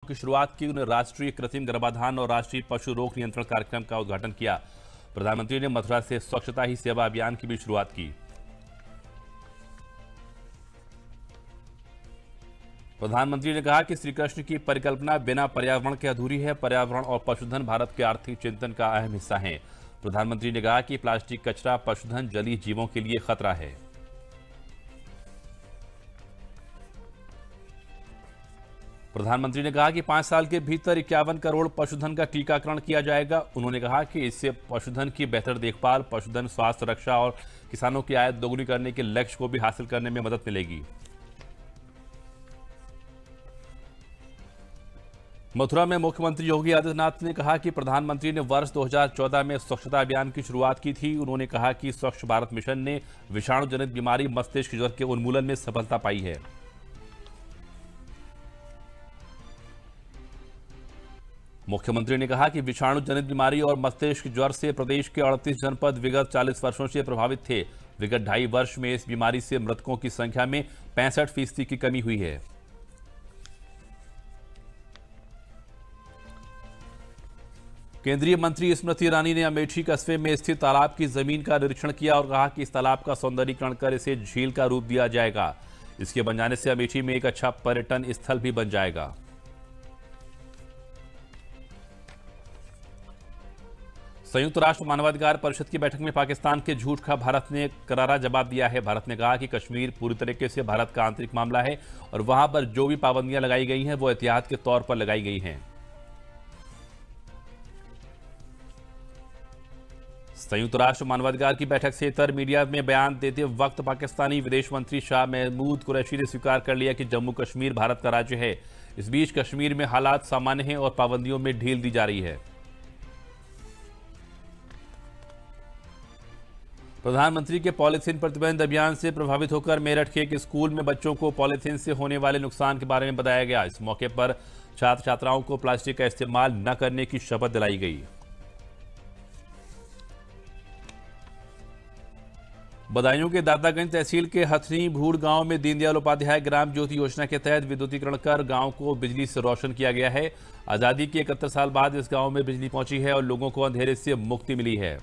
की शुरुआत की। उन्होंने राष्ट्रीय कृत्रिम गर्भाधान और राष्ट्रीय पशु रोग नियंत्रण कार्यक्रम का उद्घाटन किया। प्रधानमंत्री ने मथुरा से स्वच्छता ही सेवा अभियान की भी शुरुआत की। प्रधानमंत्री ने कहा कि श्री कृष्ण की परिकल्पना बिना पर्यावरण के अधूरी है। पर्यावरण और पशुधन भारत के आर्थिक चिंतन का अहम हिस्सा है। प्रधानमंत्री ने कहा कि प्लास्टिक कचरा, पशुधन, जलीय जीवों के लिए खतरा है। प्रधानमंत्री ने कहा कि 5 साल के भीतर 51 करोड़ पशुधन का टीकाकरण किया जाएगा। उन्होंने कहा कि इससे पशुधन की बेहतर देखभाल, पशुधन स्वास्थ्य रक्षा और किसानों की आय दोगुनी करने के लक्ष्य को भी हासिल करने में मदद मिलेगी। मथुरा में मुख्यमंत्री योगी आदित्यनाथ ने कहा कि प्रधानमंत्री ने वर्ष 2014 में स्वच्छता अभियान की शुरुआत की थी। उन्होंने कहा कि स्वच्छ भारत मिशन ने विषाणु जनित बीमारी मस्तिष्क ज्वर के उन्मूलन में सफलता पाई है। मुख्यमंत्री ने कहा कि विषाणु जनित बीमारी और मस्तिष्क ज्वर से प्रदेश के 38 जनपद विगत 40 वर्षों से प्रभावित थे। विगत 2.5 वर्ष में इस बीमारी से मृतकों की संख्या में 65% की कमी हुई है। केंद्रीय मंत्री स्मृति ईरानी ने अमेठी कस्बे में स्थित तालाब की जमीन का निरीक्षण किया और कहा कि इस तालाब का सौंदर्यीकरण कर इसे झील का रूप दिया जाएगा। इसके बन जाने से अमेठी में एक अच्छा पर्यटन स्थल भी बन जाएगा। संयुक्त राष्ट्र मानवाधिकार परिषद की बैठक में पाकिस्तान के झूठ का भारत ने करारा जवाब दिया है। भारत ने कहा कि कश्मीर पूरी तरीके से भारत का आंतरिक मामला है और वहां पर जो भी पाबंदियां लगाई गई हैं वो एहतियात के तौर पर लगाई गई हैं। संयुक्त राष्ट्र मानवाधिकार की बैठक से इतर मीडिया में बयान देते वक्त पाकिस्तानी विदेश मंत्री शाह महमूद कुरैशी ने स्वीकार कर लिया कि जम्मू कश्मीर भारत का राज्य है। इस बीच कश्मीर में हालात सामान्य हैं और पाबंदियों में ढील दी जा रही है। प्रधानमंत्री के पॉलीथीन प्रतिबंध अभियान से प्रभावित होकर मेरठ के एक स्कूल में बच्चों को पॉलीथीन से होने वाले नुकसान के बारे में बताया गया। इस मौके पर छात्र छात्राओं को प्लास्टिक का इस्तेमाल न करने की शपथ दिलाई गई। बदायूं के दातागंज तहसील के हथनी भूड़ गांव में दीनदयाल उपाध्याय ग्राम ज्योति योजना के तहत विद्युतीकरण कर गांव को बिजली से रोशन किया गया है। आजादी के 71 साल बाद इस गांव में बिजली पहुंची है और लोगों को अंधेरे से मुक्ति मिली है।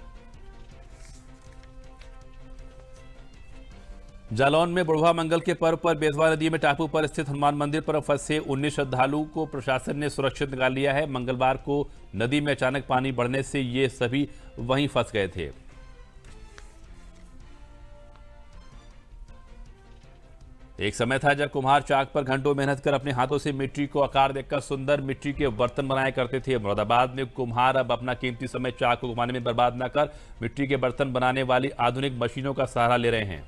जालौन में बुढ़वा मंगल के पर्व पर बेतवा नदी में टापू पर स्थित हनुमान मंदिर पर फंसे 19 श्रद्धालु को प्रशासन ने सुरक्षित निकाल लिया है। मंगलवार को नदी में अचानक पानी बढ़ने से ये सभी वहीं फंस गए थे। एक समय था जब कुम्हार चाक पर घंटों मेहनत कर अपने हाथों से मिट्टी को आकार देकर सुंदर मिट्टी के बर्तन बनाया करते थे। मुरादाबाद में कुम्हार अब अपना कीमती समय चाक को घुमाने में बर्बाद न कर मिट्टी के बर्तन बनाने वाली आधुनिक मशीनों का सहारा ले रहे हैं।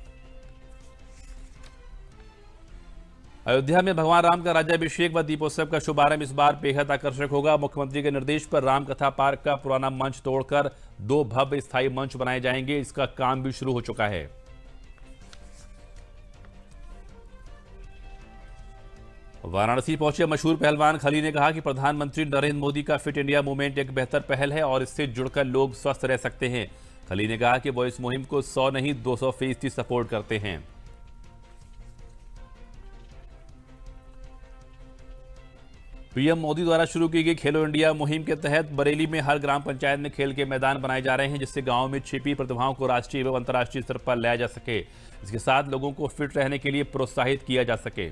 अयोध्या में भगवान राम का राज्याभिषेक व दीपोत्सव का शुभारंभ इस बार बेहद आकर्षक होगा। मुख्यमंत्री के निर्देश पर राम कथा पार्क का पुराना मंच तोड़कर 2 भव्य स्थायी मंच बनाए जाएंगे। इसका काम भी शुरू हो चुका है। वाराणसी पहुंचे मशहूर पहलवान खली ने कहा कि प्रधानमंत्री नरेंद्र मोदी का फिट इंडिया मूवमेंट एक बेहतर पहल है और इससे जुड़कर लोग स्वस्थ रह सकते हैं। खली ने कहा कि वो इस मुहिम को 100 नहीं 200% सपोर्ट करते हैं। पीएम मोदी द्वारा शुरू की गई खेलो इंडिया मुहिम के तहत बरेली में हर ग्राम पंचायत में खेल के मैदान बनाए जा रहे हैं, जिससे गांव में छिपी प्रतिभाओं को राष्ट्रीय एवं अंतर्राष्ट्रीय स्तर पर लाया जा सके। इसके साथ लोगों को फिट रहने के लिए प्रोत्साहित किया जा सके।